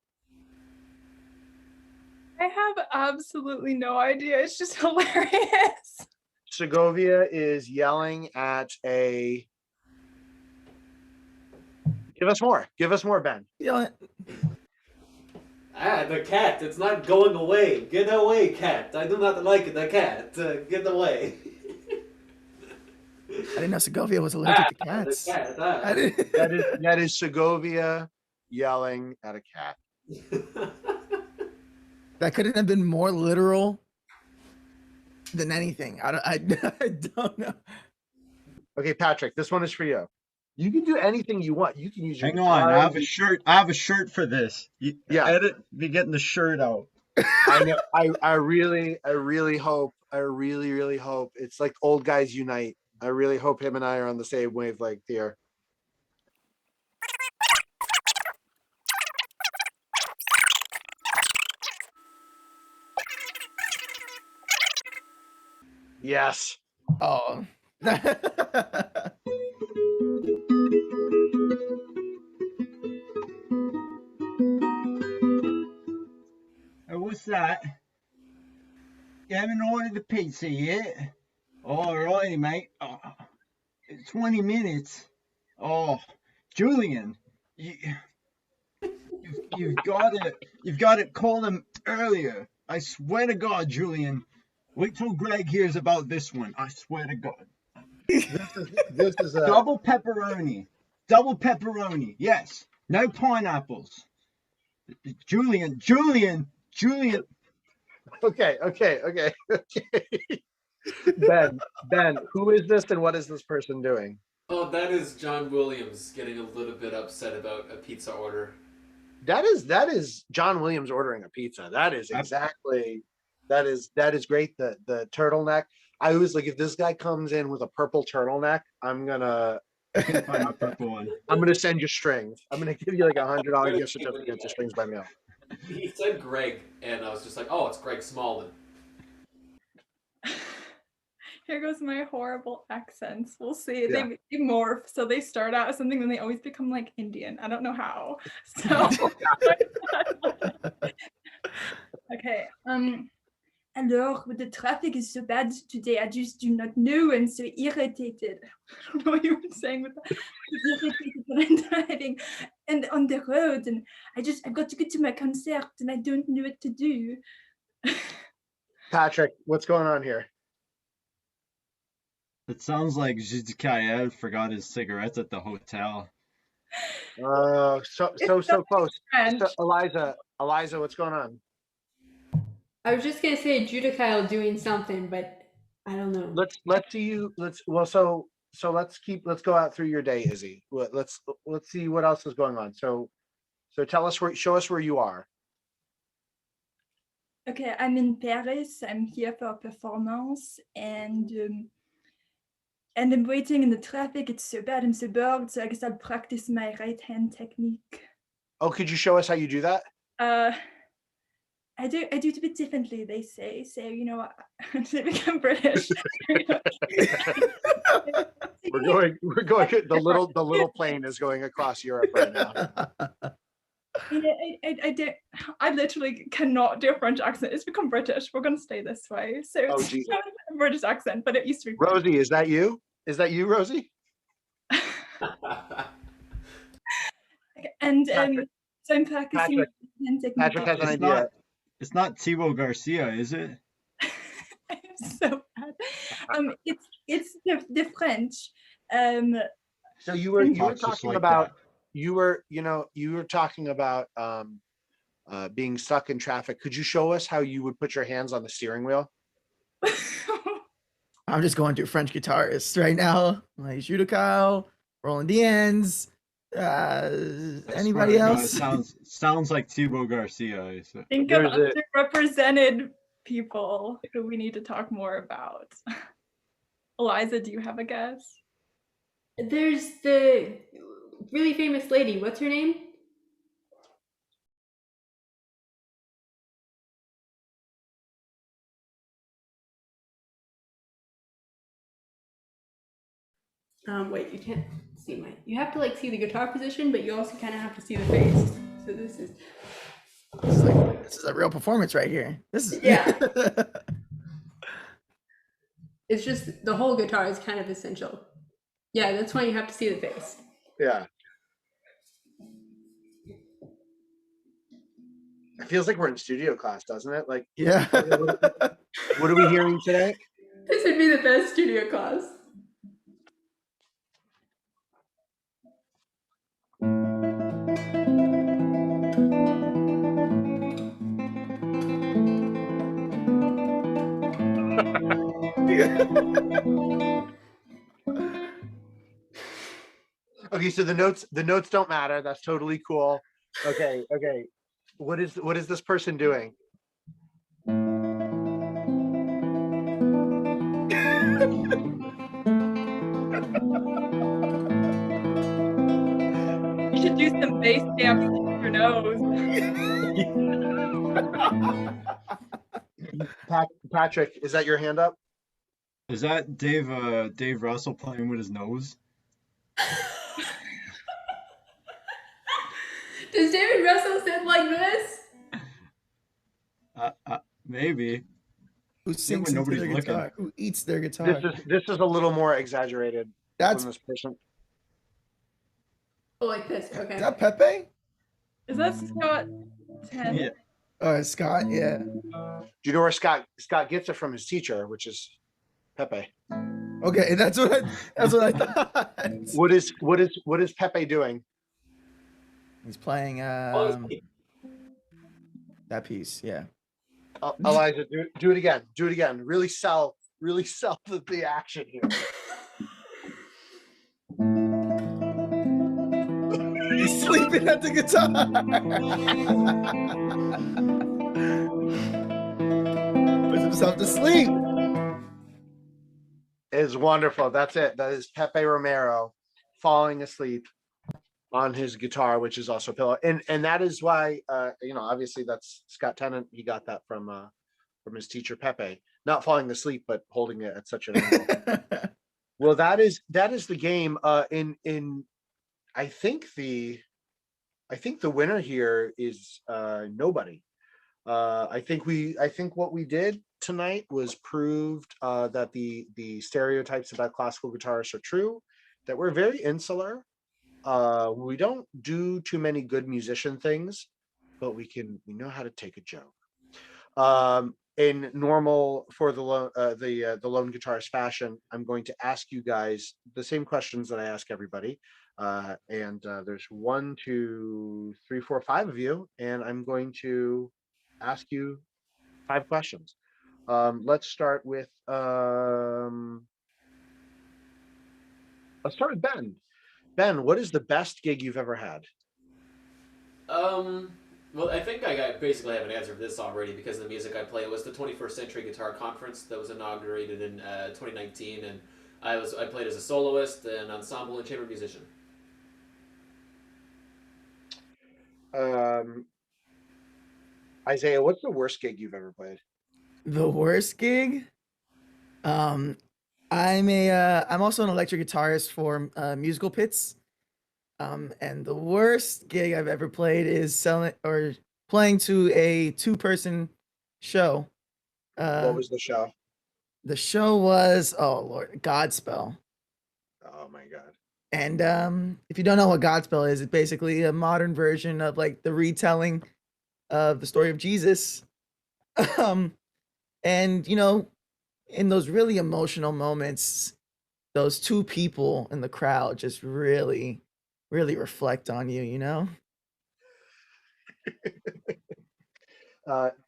I have absolutely no idea. It's just hilarious. Segovia is yelling at a. Give us more, Ben. Yelling. The cat. It's not going away. Get away, cat. I do not like the cat. Get away. I didn't know Segovia was allergic to cats. The cat. I didn't- That is Segovia yelling at a cat. That couldn't have been more literal than anything. I don't know. Okay, Patrick, this one is for you. You can do anything you want. You can use your Hang on, guitar. I have a shirt. I have a shirt for this. Yeah. Edit me getting the shirt out. I know. I really hope. It's like old guys unite. I really hope him and I are on the same wavelength here. Yes. Oh. What's that? You haven't ordered the pizza yet? Alrighty, mate. 20 minutes. Oh, Julian, you've got to call him earlier. I swear to God, Julian. Wait till Greg hears about this one. I swear to God. This is a Double pepperoni. Double pepperoni. Yes. No pineapples. Julian. okay. Ben, who is this and what is this person doing? Oh, that is John Williams getting a little bit upset about a pizza order. That is John Williams ordering a pizza. That is exactly that is great. The turtleneck. I was like, if this guy comes in with a purple turtleneck, I'm gonna Find a purple one. I'm gonna send you strings. I'm gonna give you like $100 gift certificate to Strings by Mail. He said Greg, and I was just like, oh, it's Greg Smallman. Here goes my horrible accents. We'll see. Yeah. They morph. So they start out as something, then they always become like Indian. I don't know how. So okay. Alors, the traffic is so bad today. I just do not know. I'm so irritated. I don't know what you were saying with that. I'm irritated when I'm driving and on the road, and I've got to get to my concert, and I don't know what to do. Patrick, what's going on here? It sounds like Zizkael forgot his cigarettes at the hotel. So close. French. So, Eliza, what's going on? I was just gonna say Judicael doing something, but I don't know. Let's see you. Let's go out through your day, Izzy. Let's see what else is going on. So show us where you are. Okay, I'm in Paris. I'm here for a performance, and I'm waiting in the traffic. It's so bad. I'm so bored. So I guess I'll practice my right hand technique. Oh, could you show us how you do that? I do it a bit differently. They say. So you know, they become British. We're going. The little plane is going across Europe right now. I literally cannot do a French accent. It's become British. We're gonna stay this way. So Oh, it's Jesus. a British accent, but it used to be French. Rosie, is that you? Is that you, Rosie? And Patrick- so I'm practicing Patrick has an idea. It's not Thibaut Garcia, is it? I'm so bad. It's the French. So you were Talks just talking like about that. you were talking about being stuck in traffic. Could you show us how you would put your hands on the steering wheel? I'm just going through French guitarists right now. Like Judical, Roland Diaz, anybody Swear to God, else? sounds like Thibaut Garcia. Think of There's underrepresented people who we need to talk more about. Eliza, do you have a guess? There's the really famous lady. What's her name? Wait, you can't see my. You have to like see the guitar position, but you also kind of have to see the face. So this is. This is a real performance right here. This is Yeah. It's just the whole guitar is kind of essential. Yeah, that's why you have to see the face. Yeah. It feels like we're in studio class, doesn't it? Like, Yeah. what are we hearing today? This would be the best studio class. Okay, so the notes don't matter. That's totally cool. Okay. What is this person doing? You should do some bass stamps with your nose. Patrick, is that your hand up? Is that Dave Russell playing with his nose? Does David Russell sit like this? Maybe. Who sings into nobody's their looking. guitar? Who eats their guitar? This is a little more exaggerated That's from this person. Oh, like this. Okay. is that Pepe? Is that Scott 10? Yeah. Scott. Yeah. Do you know where Scott gets it from? His teacher, which is Pepe. Okay, that's what I thought. What is Pepe doing? He's playing that piece. Yeah. Eliza, do it again. Do it again. Really sell the action here. He's sleeping at the guitar. Puts himself to sleep. It's wonderful. That's it. That is Pepe Romero falling asleep on his guitar, which is also a pillow. And that is why obviously that's Scott Tennant. He got that from his teacher Pepe. Not falling asleep, but holding it at such an angle. Well, that is the game. I think the winner here is nobody. I think what we did tonight was proved that the stereotypes about classical guitarists are true, that we're very insular. We don't do too many good musician things, but we know how to take a joke. In normal for the lone guitarist fashion, I'm going to ask you guys the same questions that I ask everybody. And there's 1, 2, 3, 4, 5 of you, and I'm going to ask you 5 questions. Let's start with Ben. Ben, what is the best gig you've ever had? Well, I think I basically have an answer for this already because the music I play. It was the 21st Century Guitar Conference that was inaugurated in 2019, and I played as a soloist, an ensemble, and chamber musician. Isaiah, what's the worst gig you've ever played? The worst gig? I'm also an electric guitarist for musical pits. And the worst gig I've ever played is selling or playing to a two-person show. What Uh, was the show? the show was, oh Lord, Godspell. Oh my God. And if you don't know what Godspell is, it's basically a modern version of like the retelling of the story of Jesus. um, and in those really emotional moments, those two people in the crowd just really, really reflect on you.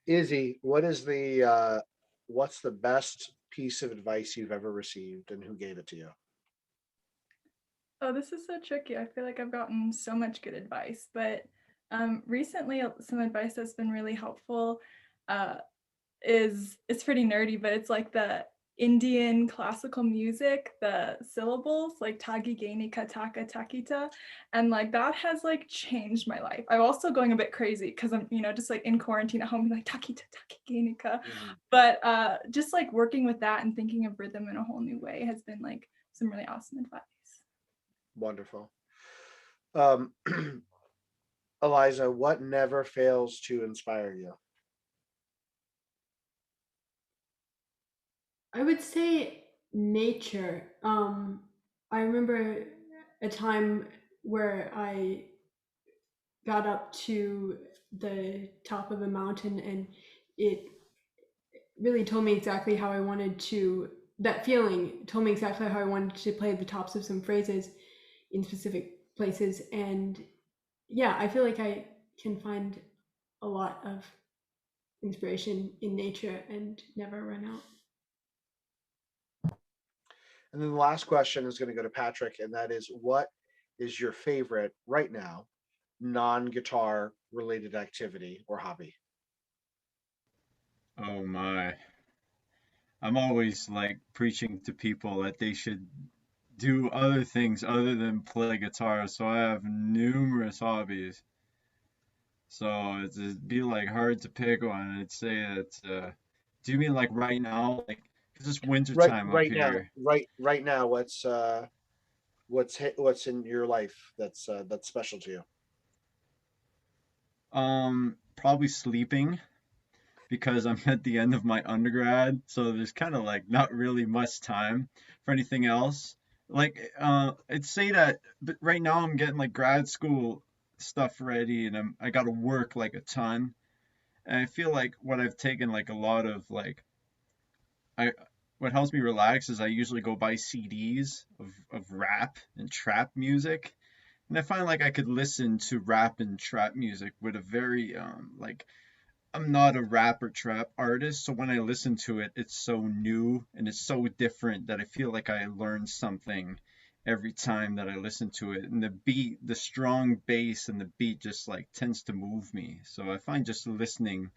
Izzy, what's the best piece of advice you've ever received, and who gave it to you? Oh, this is so tricky. I feel like I've gotten so much good advice, but recently some advice that's been really helpful uh, is it's pretty nerdy, but it's like the Indian classical music, the syllables like tagi gaini kataka takita, and like that has like changed my life. I'm also going a bit crazy because I'm just like in quarantine at home, like takita taki gainika, but just like working with that and thinking of rhythm in a whole new way has been like some really awesome advice. Wonderful. Um, Eliza, what never fails to inspire you? I would say nature. I remember a time where I got up to the top of a mountain and it really told me exactly how I wanted to, that feeling told me exactly how I wanted to play the tops of some phrases in specific places. And yeah, I feel like I can find a lot of inspiration in nature and never run out. And then the last question is going to go to Patrick, and that is, what is your favorite right now non-guitar related activity or hobby? Oh my. I'm always like preaching to people that they should do other things other than play guitar. So I have numerous hobbies. So it'd be like hard to pick one. I'd say that. Do you mean like right now? Like, 'cause it's winter Right, time up right now, here. right now, what's in your life that's special to you? Probably sleeping because I'm at the end of my undergrad, so there's kind of like not really much time for anything else. Like, I'd say that, but right now I'm getting like grad school stuff ready, and I got to work like a ton. And I feel like what I've taken like a lot of like I what helps me relax is I usually go buy CDs of rap and trap music. And I find like I could listen to rap and trap music with a very like I'm not a rap or trap artist, so when I listen to it, it's so new and it's so different that I feel like I learn something every time that I listen to it. And the beat, the strong bass and the beat just like tends to move me. So I find just listening,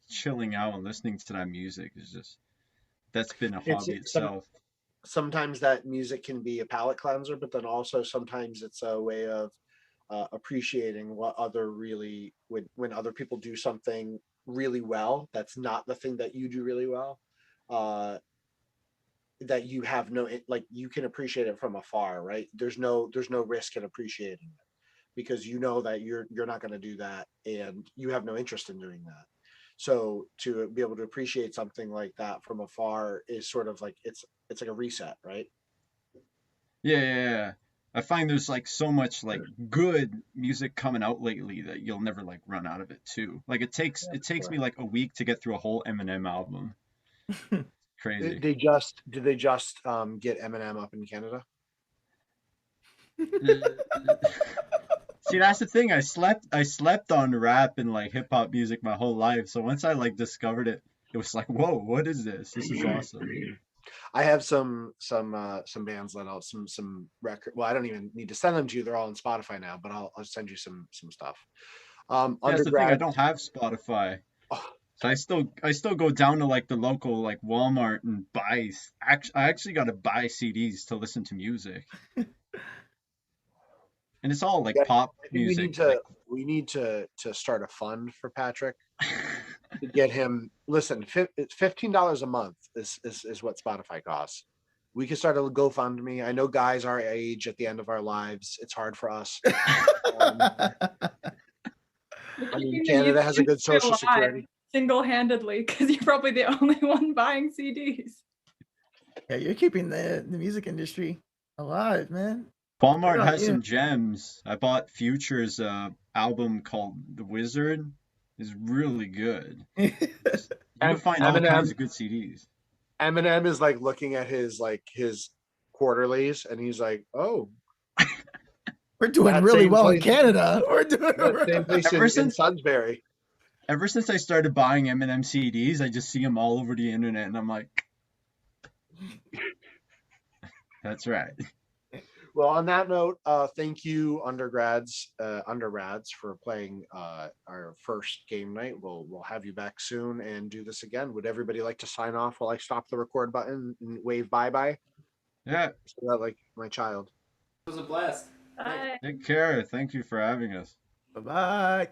chilling out and listening to that music is just that's been a It's hobby some itself. Sometimes that music can be a palate cleanser, but then also sometimes it's a way of appreciating what other really when other people do something really well. That's not the thing that you do really well. Uh, that you have no like you can appreciate it from afar, right? There's no risk in appreciating it because you know that you're not going to do that and you have no interest in doing that. So to be able to appreciate something like that from afar is sort of like it's like a reset, right? Yeah, yeah, yeah. I find there's like so much like good music coming out lately that you'll never like run out of it too. Like it takes me Sure. like a week to get through a whole Eminem album. Crazy. Did they just get Eminem up in Canada? See, that's the thing. I slept on rap and like hip hop music my whole life. So once I like discovered it, it was like, whoa, what is this? This is awesome. I have some bands let out some record. Well, I don't even need to send them to you. They're all on Spotify now, but I'll send you some stuff. See, that's the thing. I Undergrad. don't have Spotify. Oh, So I still go down to like the local like Walmart and buy. I actually got to buy CDs to listen to music, and it's all like yeah, pop I think we music. need Like, to we need to start a fund for Patrick to get him. Listen, it's $15 a month is what Spotify costs. We can start a GoFundMe. I know guys our age at the end of our lives, it's hard for us. I mean, Canada has a good social security. Single-handedly, because you're probably the only one buying CDs. Yeah, you're keeping the music industry alive, man. Walmart Good on has you. some gems. I bought Future's album called The Wizard. It's really good. You can find all kinds of good CDs. Eminem is like looking at his quarterlies, and he's like, "Oh, We're doing that really same well in place- Canada. We're doing that same place in Sudbury." Ever since I started buying Eminem CDs, I just see them all over the internet, and I'm like, that's right. Well, on that note, thank you, Underrads, for playing our first game night. We'll have you back soon and do this again. Would everybody like to sign off while I stop the record button and wave bye-bye? Yeah, So that, like my child. It was a blast. Bye. take care. Thank you for having us. Bye-bye.